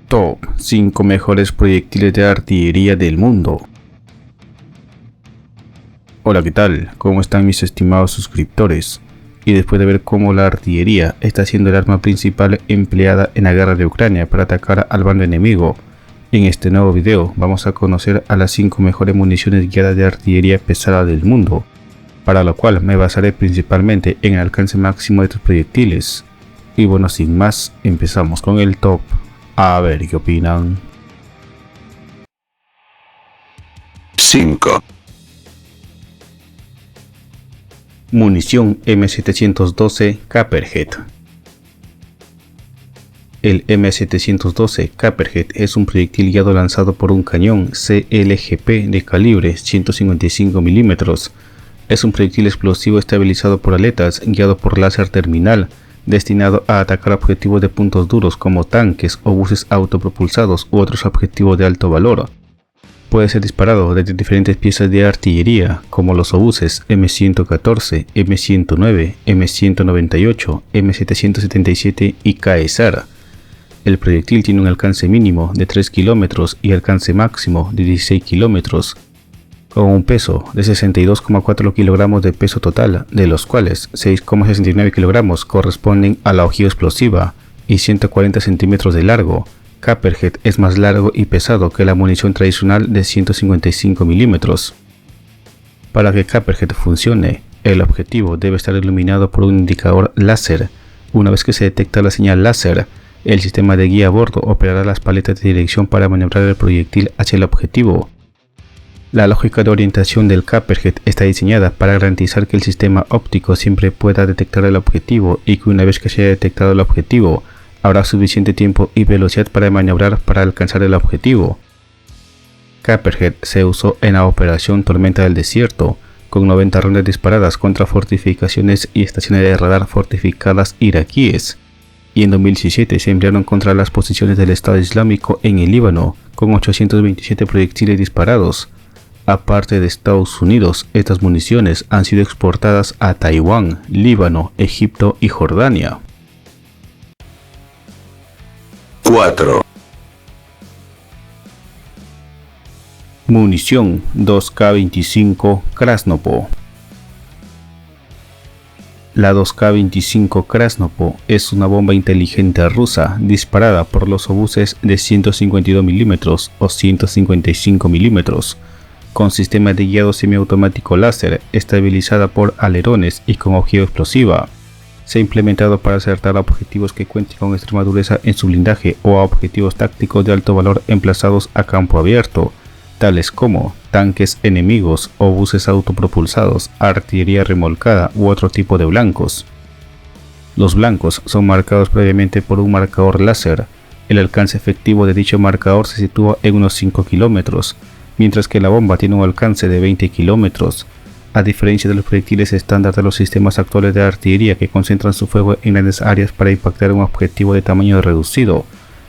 Top 5 mejores proyectiles de artillería del mundo. Hola, ¿qué tal? ¿Cómo están mis estimados suscriptores? Y después de ver cómo la artillería está siendo el arma principal empleada en la guerra de Ucrania para atacar al bando enemigo, en este nuevo video vamos a conocer a las 5 mejores municiones guiadas de artillería pesada del mundo, para lo cual me basaré principalmente en el alcance máximo de estos proyectiles. Y bueno, sin más, empezamos con el top. A ver qué opinan. 5. Munición M712 Copperhead. El M712 Copperhead es un proyectil guiado lanzado por un cañón CLGP de calibre 155 mm. Es un proyectil explosivo estabilizado por aletas, guiado por láser terminal, destinado a atacar objetivos de puntos duros como tanques, obuses autopropulsados u otros objetivos de alto valor. Puede ser disparado desde diferentes piezas de artillería como los obuses M114, M109, M198, M777 y Caesar. El proyectil tiene un alcance mínimo de 3 km y alcance máximo de 16 km, con un peso de 62,4 kg de peso total, de los cuales 6,69 kg corresponden a la ojiva explosiva y 140 cm de largo. Copperhead es más largo y pesado que la munición tradicional de 155 mm. Para que Copperhead funcione, el objetivo debe estar iluminado por un indicador láser. Una vez que se detecta la señal láser, el sistema de guía a bordo operará las paletas de dirección para maniobrar el proyectil hacia el objetivo. La lógica de orientación del Copperhead está diseñada para garantizar que el sistema óptico siempre pueda detectar el objetivo y que una vez que se haya detectado el objetivo, habrá suficiente tiempo y velocidad para maniobrar para alcanzar el objetivo. Copperhead se usó en la operación Tormenta del Desierto, con 90 rondas disparadas contra fortificaciones y estaciones de radar fortificadas iraquíes, y en 2017 se emplearon contra las posiciones del Estado Islámico en el Líbano, con 827 proyectiles disparados. Aparte de Estados Unidos, estas municiones han sido exportadas a Taiwán, Líbano, Egipto y Jordania. 4. Munición 2K25 Krasnopol. La 2K25 Krasnopol es una bomba inteligente rusa disparada por los obuses de 152 mm o 155 mm, con sistema de guiado semiautomático láser, estabilizada por alerones y con ojiva explosiva. Se ha implementado para acertar a objetivos que cuenten con extrema dureza en su blindaje o a objetivos tácticos de alto valor emplazados a campo abierto, tales como tanques enemigos, obuses autopropulsados, artillería remolcada u otro tipo de blancos. Los blancos son marcados previamente por un marcador láser. El alcance efectivo de dicho marcador se sitúa en unos 5 km, mientras que la bomba tiene un alcance de 20 km. A diferencia de los proyectiles estándar de los sistemas actuales de artillería que concentran su fuego en grandes áreas para impactar un objetivo de tamaño reducido,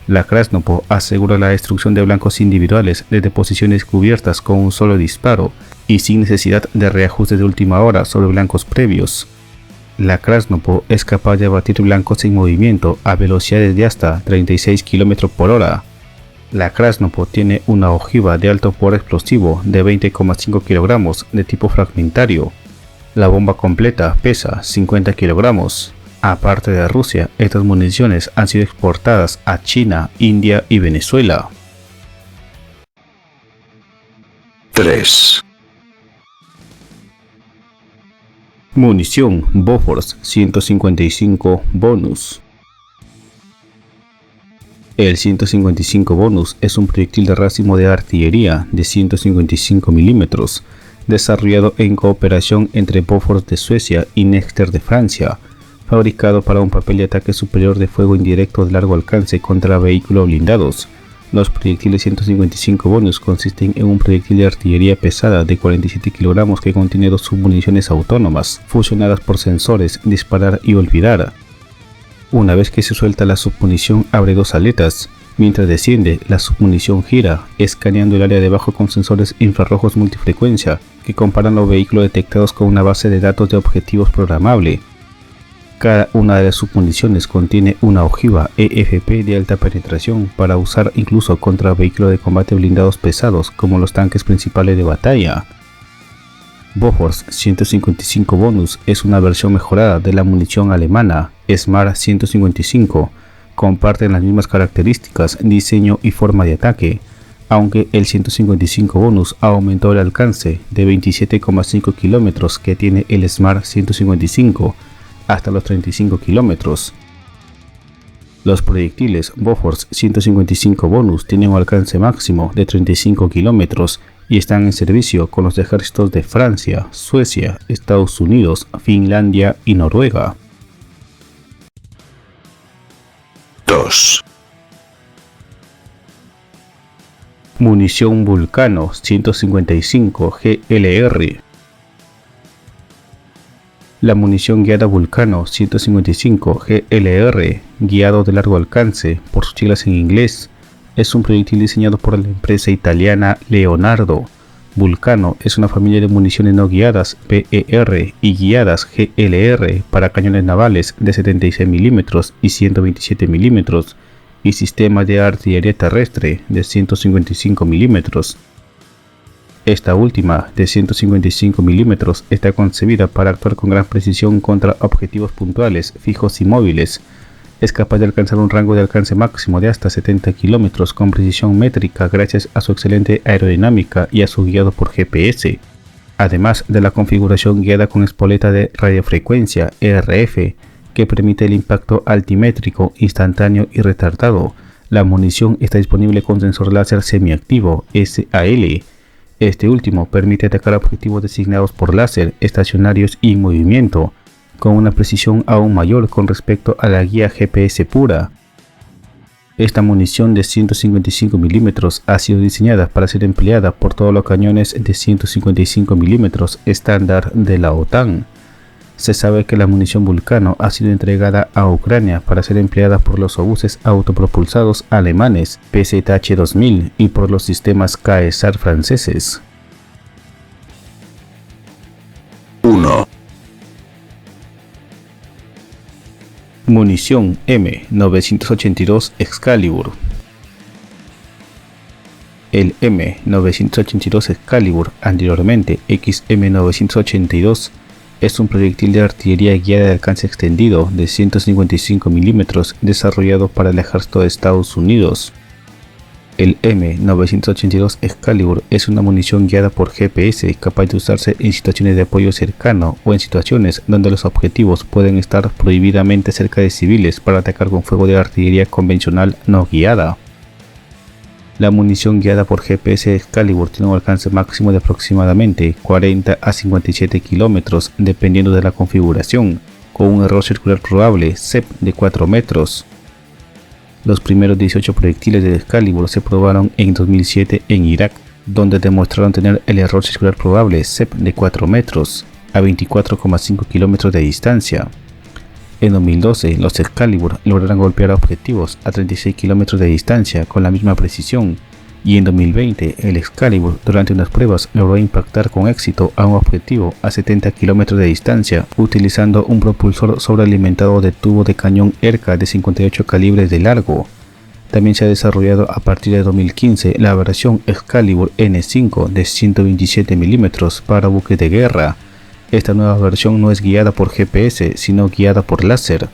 la Krasnopol asegura la destrucción de blancos individuales desde posiciones cubiertas con un solo disparo y sin necesidad de reajustes de última hora sobre blancos previos. La Krasnopol es capaz de abatir blancos en movimiento a velocidades de hasta 36 km por hora. La Krasnopol tiene una ojiva de alto poder explosivo de 20,5 kg de tipo fragmentario. La bomba completa pesa 50 kg. Aparte de Rusia, estas municiones han sido exportadas a China, India y Venezuela. 3. Munición Bofors 155 Bonus. El 155 Bonus es un proyectil de racimo de artillería de 155 mm, desarrollado en cooperación entre Bofors de Suecia y Nexter de Francia, fabricado para un papel de ataque superior de fuego indirecto de largo alcance contra vehículos blindados. Los proyectiles 155 Bonus consisten en un proyectil de artillería pesada de 47 kg que contiene dos submuniciones autónomas, fusionadas por sensores disparar y olvidar. Una vez que se suelta la submunición, abre dos aletas. Mientras desciende, la submunición gira, escaneando el área debajo con sensores infrarrojos multifrecuencia que comparan los vehículos detectados con una base de datos de objetivos programable. Cada una de las submuniciones contiene una ojiva EFP de alta penetración para usar incluso contra vehículos de combate blindados pesados como los tanques principales de batalla. Bofors 155 Bonus es una versión mejorada de la munición alemana Smar 155. Comparten las mismas características, diseño y forma de ataque, aunque el 155 Bonus aumentó el alcance de 27,5 km que tiene el Smar 155 hasta los 35 km. Los proyectiles Bofors 155 Bonus tienen un alcance máximo de 35 km y están en servicio con los ejércitos de Francia, Suecia, Estados Unidos, Finlandia y Noruega. 2. Munición Vulcano 155 GLR. La munición guiada Vulcano 155 GLR, guiado de largo alcance, por sus siglas en inglés, es un proyectil diseñado por la empresa italiana Leonardo. Vulcano es una familia de municiones no guiadas PER y guiadas GLR para cañones navales de 76 mm y 127 mm y sistemas de artillería terrestre de 155 mm. Esta última, de 155 mm, está concebida para actuar con gran precisión contra objetivos puntuales, fijos y móviles. Es capaz de alcanzar un rango de alcance máximo de hasta 70 km con precisión métrica gracias a su excelente aerodinámica y a su guiado por GPS, además de la configuración guiada con espoleta de radiofrecuencia RF, que permite el impacto altimétrico, instantáneo y retardado. La munición está disponible con sensor láser semiactivo SAL. Este último permite atacar objetivos designados por láser, estacionarios y en movimiento, con una precisión aún mayor con respecto a la guía GPS pura. Esta munición de 155 mm ha sido diseñada para ser empleada por todos los cañones de 155 mm estándar de la OTAN. Se sabe que la munición Vulcano ha sido entregada a Ucrania para ser empleada por los obuses autopropulsados alemanes PZH-2000 y por los sistemas Caesar franceses. 1. Munición M982 Excalibur. El M982 Excalibur, anteriormente XM982, es un proyectil de artillería guiada de alcance extendido de 155 mm desarrollado para el ejército de Estados Unidos. El M982 Excalibur es una munición guiada por GPS capaz de usarse en situaciones de apoyo cercano o en situaciones donde los objetivos pueden estar prohibidamente cerca de civiles para atacar con fuego de artillería convencional no guiada. La munición guiada por GPS Excalibur tiene un alcance máximo de aproximadamente 40 a 57 km dependiendo de la configuración, con un error circular probable CEP de 4 metros. Los primeros 18 proyectiles de Excalibur se probaron en 2007 en Irak, donde demostraron tener el error circular probable CEP de 4 metros a 24,5 km de distancia. En 2012, los Excalibur lograron golpear a objetivos a 36 km de distancia con la misma precisión, y en 2020, el Excalibur durante unas pruebas logró impactar con éxito a un objetivo a 70 km de distancia utilizando un propulsor sobrealimentado de tubo de cañón ERCA de 58 calibres de largo. También se ha desarrollado a partir de 2015 la versión Excalibur N5 de 127 mm para buques de guerra. Esta nueva versión no es guiada por GPS, sino guiada por láser.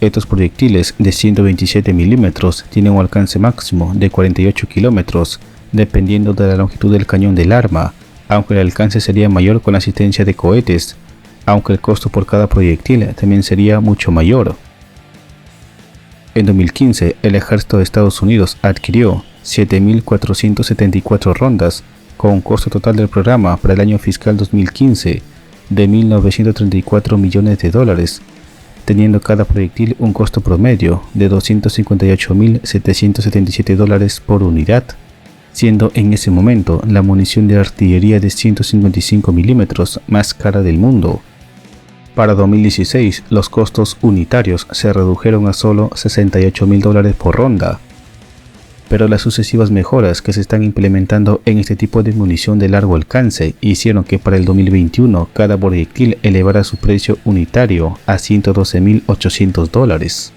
Estos proyectiles de 127 mm tienen un alcance máximo de 48 km, dependiendo de la longitud del cañón del arma, aunque el alcance sería mayor con la asistencia de cohetes, aunque el costo por cada proyectil también sería mucho mayor. En 2015, el ejército de Estados Unidos adquirió 7.474 rondas, con un costo total del programa para el año fiscal 2015 de $1.934 millones, teniendo cada proyectil un costo promedio de $258.777 por unidad, siendo en ese momento la munición de artillería de 155 mm más cara del mundo. Para 2016, los costos unitarios se redujeron a solo $68.000 por ronda. pero las sucesivas mejoras que se están implementando en este tipo de munición de largo alcance hicieron que para el 2021 cada proyectil elevara su precio unitario a $112.800.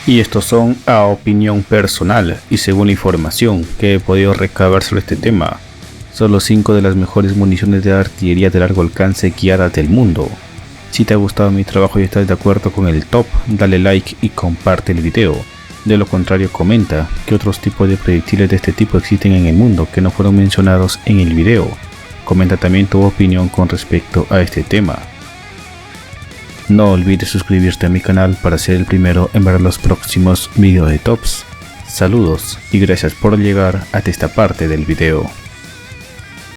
Y estos son a opinión personal y según la información que he podido recabar sobre este tema. Son los 5 de las mejores municiones de artillería de largo alcance guiadas del mundo. Si te ha gustado mi trabajo y estás de acuerdo con el top, dale like y comparte el video. De lo contrario, comenta qué otros tipos de proyectiles de este tipo existen en el mundo que no fueron mencionados en el video. Comenta también tu opinión con respecto a este tema. No olvides suscribirte a mi canal para ser el primero en ver los próximos videos de tops. Saludos y gracias por llegar hasta esta parte del video.